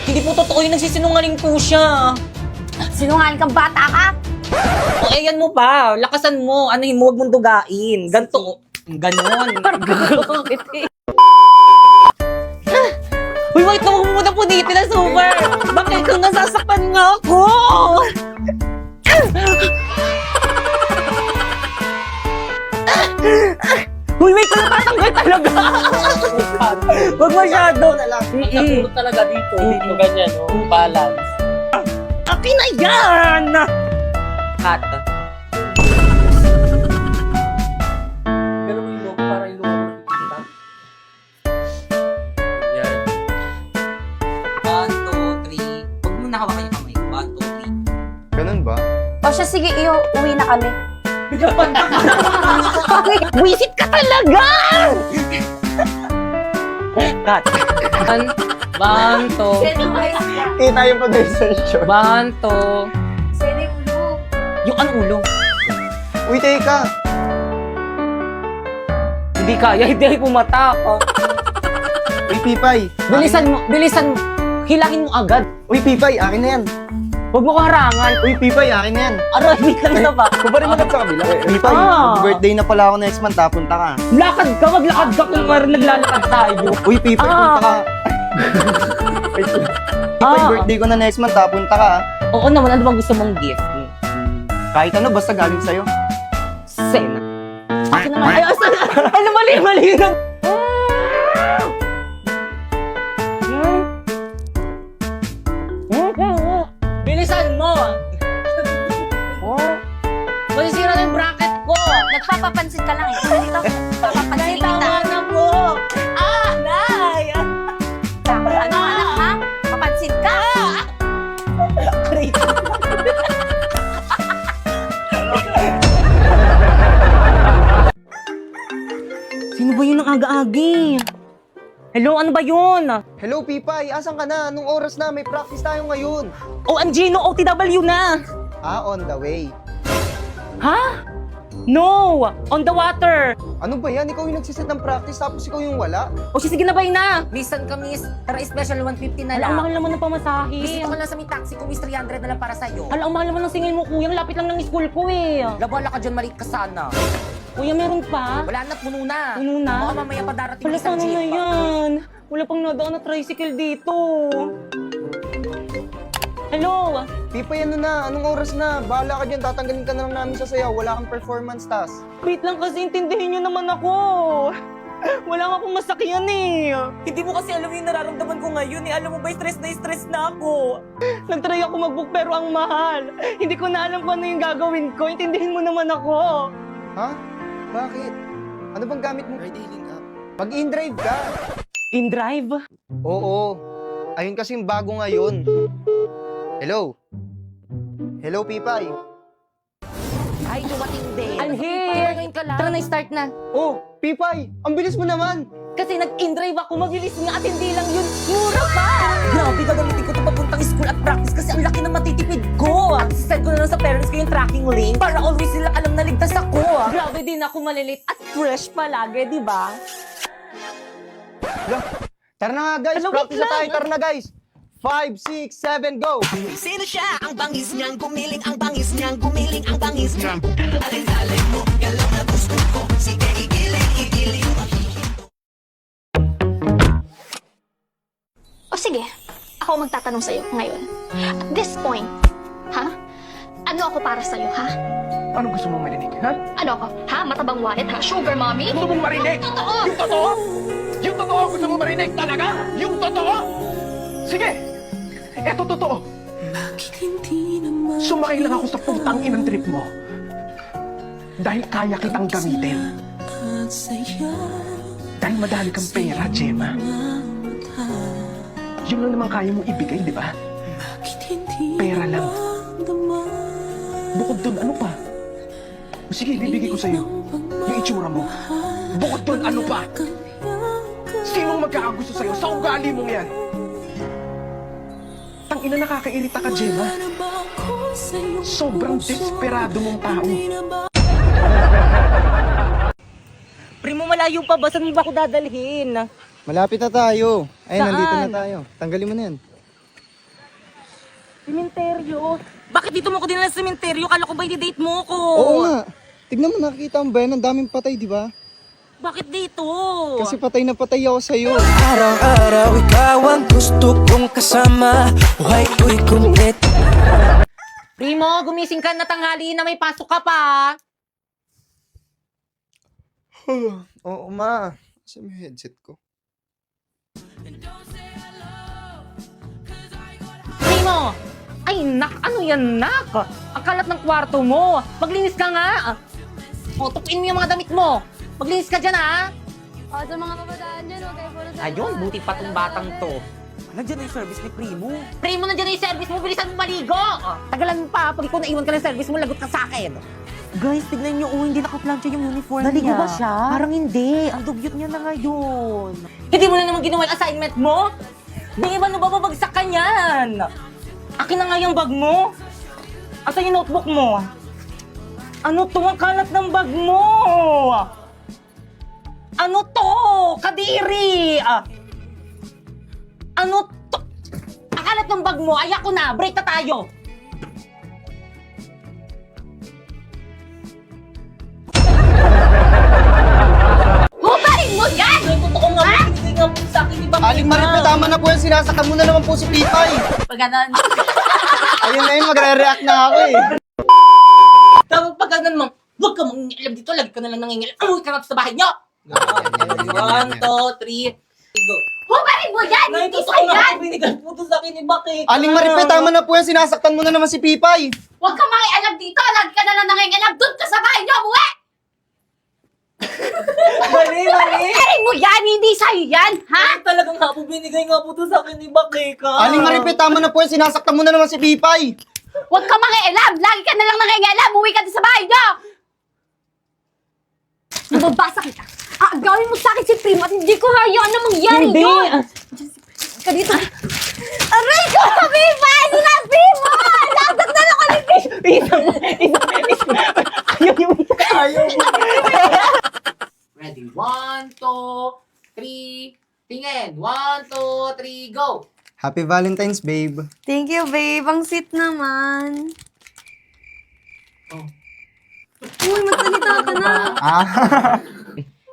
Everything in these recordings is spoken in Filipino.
Hindi po totoo yung nagsisinungaling po siya. Sinungaling kang bata ka? O, ayan mo pa. Lakasan mo. Anuhin mo, huwag mong dugain. Ganto. Ganon. Uy, wait na, huwag mo muna po dito na super. Bakit kung nasasaktan nga ako? Uy, wait na, natatanggal talaga. Huwag masyado. Napuro talaga dito. Dito ganyan, oh. Balance. Akin na yan! Cut. Pero may logo para yung logo ng kita. Yan. 1, 2, 3. Huwag mo nakawakan yung kamay. 1, 2, 3. Ganun ba? O siya, sige, iyo, uwi na kami. Wisit ka talaga! Cut. Banto. Kita yung pag-sensyon. Banto. Yung ang ulo. Uy, teka! Hindi kaya, hindi ay pumatak. Uy, Pipay! Bilisan mo, bilisan mo. Hilangin mo agad. Uy, Pipay! Akin na yan! Huwag mo ko harangan. Uy, Pipay! Akin na yan! Aray, wait lang na ba? Kubarin mo lang sa kabila. Pipay, birthday na pala ako next month. Punta ka. Lakad ka, maglakad ka kung parang naglalakad tayo. Uy, Pipay, punta ka. Wait lang. Pipay, birthday ko na next month. Punta ka. Oo naman, ano bang gusto mong gift? Kahit ano, basta galing sa'yo. Sena. Akin naman. Ay, asan? Ano, mali, mali. Bilisan mo. Masisira na yung bracket ko. Nagpapapansin ka lang eh. Dito, papapansin kita. Tama na po. Nay. Ano anak ha? Papansin ka? Great. Sino ba yun ang aga-agi? Hello, ano ba yun? Hello, Pipay! Asan ka na? Anong oras na? May practice tayo ngayon. OMG, no OTW na! On the way. Ha? No! On the water! Ano ba yan? Ikaw yung nagsiset ng practice tapos ikaw yung wala? O sige na ba na? Listen ka, miss. Tara, special 150 na Ala, lang. ang mahal naman ng pamasahe. Bisita ko lang sa may taxi ko, miss. 300 na lang para sa'yo. Ala, ang mahal naman ng singil mo, kuya. Ang lapit lang ng school ko eh. Labala ka dyan, maliit ka sana. Kuya, meron pa? Wala na, puno na. Puno na? Baka mamaya pa darating Wala, isang sana na jeep. yan. Wala pang nadaan na tricycle dito. Hello? Pipay, ano na? Anong oras na? Bahala ka dyan. Tatanggalin ka na lang namin sa sayaw. Wala kang performance task. Wait lang kasi, intindihin nyo naman ako. Wala nga akong masakyan eh. Hindi mo kasi alam yung nararamdaman ko ngayon eh. Alam mo ba, stress na ako. Nagtry ako mag-book pero ang mahal. Hindi ko na alam kung ano yung gagawin ko. Intindihin mo naman ako. Ha? Bakit? Ano bang gamit mo? Ride-hailing app. Mag-in-drive ka. In-drive? Oo. Ayun kasing bago ngayon. Hello? Hello, Pipay? Ay, dumating din. I'm here. Ngayon ka lang. Tara na, start na. Oh, Pipay! Ang bilis mo naman! Kasi nag-in-drive ako, mabilis nga at hindi lang yun. Mura pa! Grabe, gagamitin ko ito papuntang school at practice kasi ang laki ng matitipid ko. Send ko na lang sa parents ko yung tracking link para always sila alam na ligtas ako. Grabe din ako malilit at fresh palagi, di ba? Tara na nga, guys! Ano, Practice wait na tayo! lang. Tara na, guys! 5, 6, 7, go! Sino siya? Ang bangis niyang gumiling, ang bangis niyang gumiling, ang bangis niyang O sige, ako magtatanong sa'yo ngayon. At this point, ha? Ano ako para sa'yo, ha? Ano gusto mong marinig, ha? Ano ako? Ha? Matabang wallet, ha? Sugar mommy? Gusto mong marinig? Totoo! Yung totoo? Yung totoo gusto mong marinig? Talaga? Yung totoo? Sige! Eto totoo. Sumakay lang ako sa putang inang trip mo. Dahil kaya kitang gamitin. Dahil madali kang pera, Gemma. Yun lang naman kaya mong ibigay, di ba? Pera lang. Bukod dun, ano pa? Sige, bibigay ko sa'yo. Yung itsura mo. Bukod dun, ano pa? Sinong magkakagusto sa'yo sa ugali mong yan? Tangina, nakakairita ka, Gemma. Sobrang desperado mong tao. Primo, malayo pa ba? Saan mo ba ako dadalhin? Malapit na tayo. Ayun, Saan? nandito na tayo. Tanggalin mo na yan. Sementeryo? Bakit dito mo ko dinala sa sementeryo? Kala ko ba i-date mo ko? Oo nga. Tignan mo, nakikita mo ba yan? Ang daming patay, di ba? Bakit dito? Kasi patay na patay ako sa'yo. Araw-araw ikaw ang gusto kong kasama. Buhay ko'y kumplet. Primo, gumising ka na tanghali na may pasok ka pa. Oo, ma. Saan yung headset ko? Primo! Ay, ano yan, nak? Ang kalat ng kwarto mo. Maglinis ka nga. O, tupuin mo yung mga damit mo. Maglinis ka dyan, ha? O, sa mga kabataan dyan, huwag kayo puro sa Ayun, buti pa tong batang to. Nandiyan na yung service ni Primo. Primo, nandiyan na yung service mo. Bilisan mo maligo. Tagalan pa. Pag ikaw naiwan ka ng service mo, lagot ka sa akin. Guys, tignan niyo, hindi naka-plancha yung uniform Naligo niya. ba siya? Parang hindi. Ang dugyot niya na ngayon. Hindi mo na naman ginawa yung assignment mo? Di ba babagsak ka niyan? Akin na nga yung bag mo. Asan yung notebook mo? Ano to? Ang kalat ng bag mo! Ano to? Kadiri! Ano to? Ang kalat ng bag mo, ayak ko na! Break na tayo! Hubarin mo yan! Totoo nga, binigay nga po sa akin, di ba? Aling Maripe, tama na po yan. Sinasaktan mo na naman po si Pipay. Pag ganon. Ayun na yun, magre-react na ako eh. Tapos pag ganun mo, huwag ka mangingialam dito, lagi ka na lang nangingialam. Umuwi ka na sa bahay niyo! 1, 2, 3, go. Hubarin mo yan! Nay, Hindi totoo nga, sa'yan! binigay po to sa akin ni Bakit. Aling Maripe, tama na po yan. Sinasaktan mo na naman si Pipay. Huwag kang makialam dito! Lagi ka na lang nangingialam! Doon ka sa bahay niyo! Umuwi! Mali! Hubarin mo yan! Hindi sa'yo yan! Ha? Talagang nga po, binigay nga po to sa akin ni Bakit. Aling Maripe, tama na po yan. Sinasaktan mo na naman si Pipay. Huwag kang makialam! Lagi ka na lang nangingialam! Umuwi ka doon sa bahay niyo! Mababasa kita! Gawin mo sa akin si Primo at hindi ko hayaan na mangyari yun! Ka dito! Aray ko! Viva! Ano na, Primo? Lagot na lang ulit! Ayaw mo. Ready? 1, 2, 3, tingin. 1, 2, 3, go! Happy Valentine's, babe. Thank you, babe. Ang sweet naman. Oh. Uy, magsalita ka na.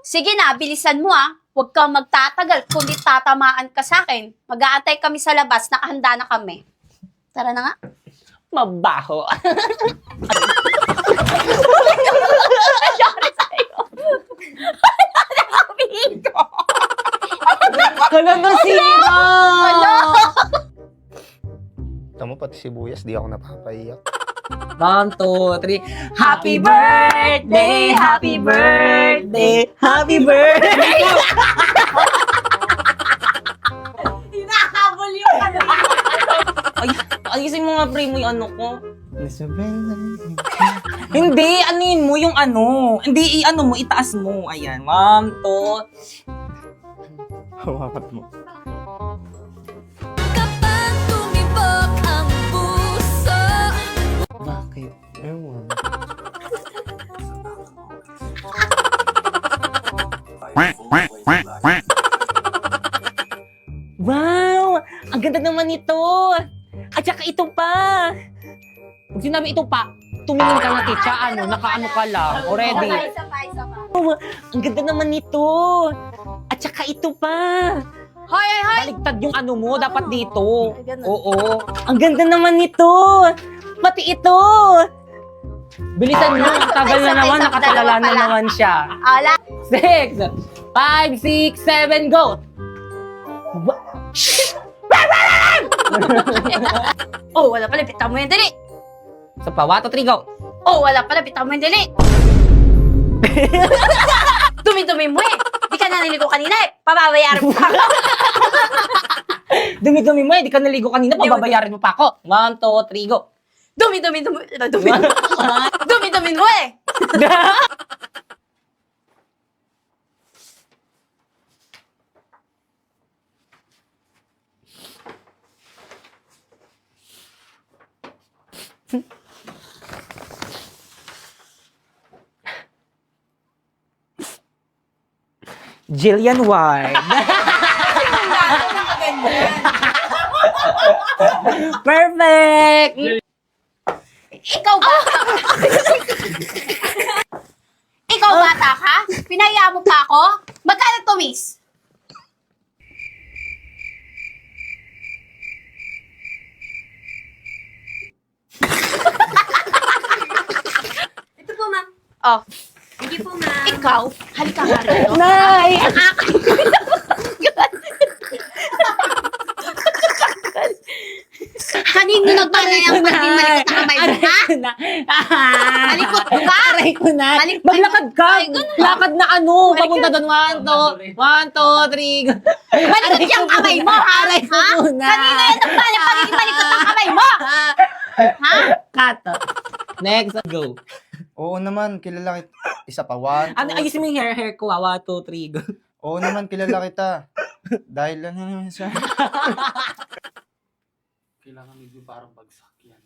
Sige na, bilisan mo ah. Huwag kang magtatagal, kundi tatamaan ka sa akin. Mag-aantay kami sa labas, nakahanda na kami. Tara na nga. Mabaho. Sorry sa'yo. Nakapihito. Kala nasira! Tama, pati sibuyas, di ako napapaiyak. 1, 2, 3. Happy birthday! Happy birthday! Happy birthday! Hinahabol yung ano. Ayusin mo nga, Primo, yung ano ko. Hindi, anuin mo yung ano. Hindi, ano mo, itaas mo. Ayan, 1, 2. Hawakan mo. Kapag tumibok ang puso. Bakit? Ewan. Wow! Ang ganda naman nito! At saka ito pa! Pag sinabi ito pa, tumingin ka na, Ticha. Ano, nakaano ka lang. Already. Isa pa. Ang ganda naman nito! At saka ito pa! Hoy! Baligtad yung ano mo, dapat dito. Ay, ganun. Oo. Ang ganda naman nito! Pati ito! Bilisan mo, ang tagal na naman, nakatulala na naman siya. Ala. 6, 5, 6, 7, go! Oh, wala pala. Bitaw mo yan, dali. So pa, 1, 2, 3, go! Oh, wala pala. Bitaw mo yan, dali. Dumi-dumi mo eh. Di ka naliligo kanina eh. Pababayaran mo pa ako. Dumi-dumi mo, di ka naligo kanina, pababayaran mo pa ako. 1, 2, 3, go! Dumi-dumi mo eh. Jillian Ward. Perfect! Ikaw ba? Ikaw bata ka? Pinaya mo pa ako? Magkano to, miss? Ito po, ma'am. Oh, Thank you po, ma'am. ikaw? Halika nga rito. Nay! Kanino nagpanayang pag di malikot ang kamay mo, ha? na. Malikot ka? Aray ko na. Malikot. Maglakad ka. Ay, ganun. Lakad na ano. Papunta doon. 1, 2, 3. Malikot yung kamay mo, ha? Aray ko Ha? muna. Kanino yan ang pagiging malikot ang kamay mo? Ha? Cut. Next, go. Oo naman, kilala kita. Isa pa, one. Ano, ayusin mo yung hair ko. 1, 2, 3, go. Oo naman, kilala kita. Dahil ano naman siya. Kailangan medyo parang bagsak yan.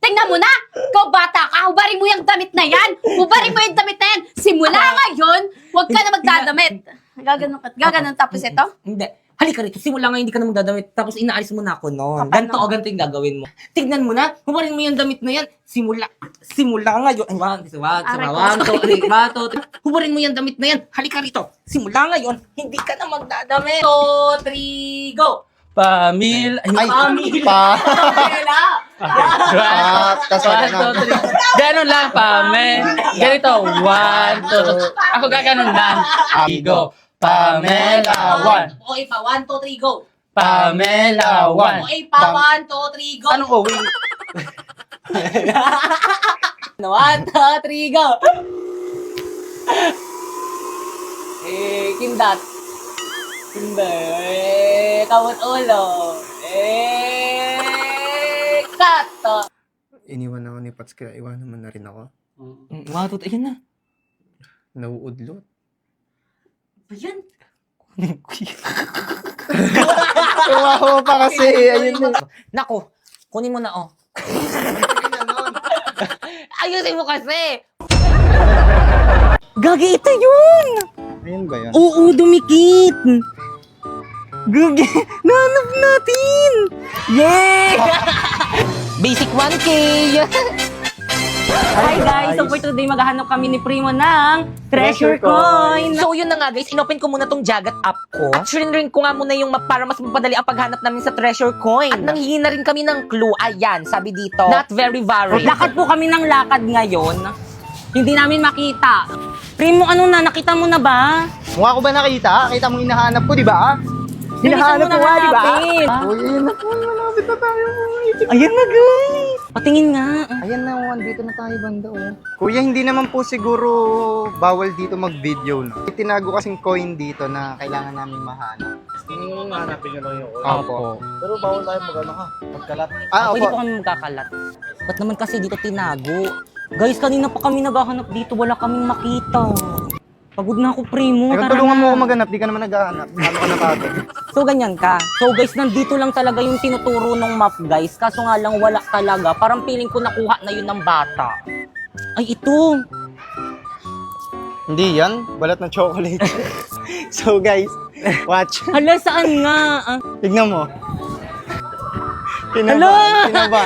Tingnan mo na! Ikaw bata ka, hubarin mo yung damit na yan! Hubarin mo yung damit na yan! Simula ngayon, huwag ka na magdadamit. Gaganon tapos ito? Hindi. Halika rito. Simula nga hindi ka na magdadamit. Tapos inaalis mo na ako noon. Ganto o ganto yung gagawin mo. Tignan mo na. Humarin mo yung damit na yan. Simula ngayon. Ay, 1, 2, 3. Humarin mo yung damit na yan. Halika rito. Simula ngayon, hindi ka na magdadamit. 2, 3, go! Pamil... Ay, Pamil... Pamela! Kasama na. Ganon lang, Pamel. Ganito, 1, 2. Ako gaganon lang. Go. Pamela, 1. O ipa, 1, 2, 3, go! Pamela, O 1. ipa, 1, 2, 3, go! Anong uwi? 1, 2, 3, go! Kindat. Hindi. Kamot ulo. Cut. Iniwan ako ni Pats, kaya iwanan mo na rin ako. Wow, totoo yun na. Nauudlot. Ayan. Tumawa pa kasi. Ayun na. Nako, kunin mo na, oh. Ayusin mo kasi. Gagi, ito yun. Ayun ba yan? Oo, dumikit. Gagi, nahanap natin. Yay! Basic 1K. Hi guys! So for today, maghahanap kami ni Primo ng treasure coin. So yun na nga guys, inopen ko muna tong Jagat app ko. At rin ko nga muna yung para mas mapadali ang paghanap namin sa treasure coin. At nanghingi na rin kami ng clue. Ayan, sabi dito, not very varied. Lakad po kami ng lakad ngayon. Hindi namin makita. Primo, ano na? Nakita mo na ba? Mukha ko ba nakita? Kita mong hinahanap ko, di ba? Hinahanap ko nga, di ba? Uy, ayun na po. Malapit na tayo. Ayan na guys! Patingin nga. Ayan na, dito na tayo banda. Oh. Kuya, hindi naman po siguro bawal dito mag-video. No? Tinago kasing coin dito na kailangan namin mahanap. Hanapin nyo lang yung Opo. Pero bawal tayo magkalat. Ah, Pwede opo. po kami magkakalat. Ba't naman kasi dito tinago? Guys, kanina pa kami naghahanap dito. Wala kaming makita. Pagod na ako, Primo. Teka, Tara tulungan na. mo ako maghanap. Di ka naman naghahanap. Ano ka napagod? So, ganyan ka. So, guys, nandito lang talaga yung tinuturo ng map, guys. Kaso nga lang, wala talaga. Parang feeling ko nakuha na yun ng bata. Ay, ito. Hindi yan. Balat ng chocolate. So guys, watch. Hala, saan nga? Tignan mo. Hala! Kinaba.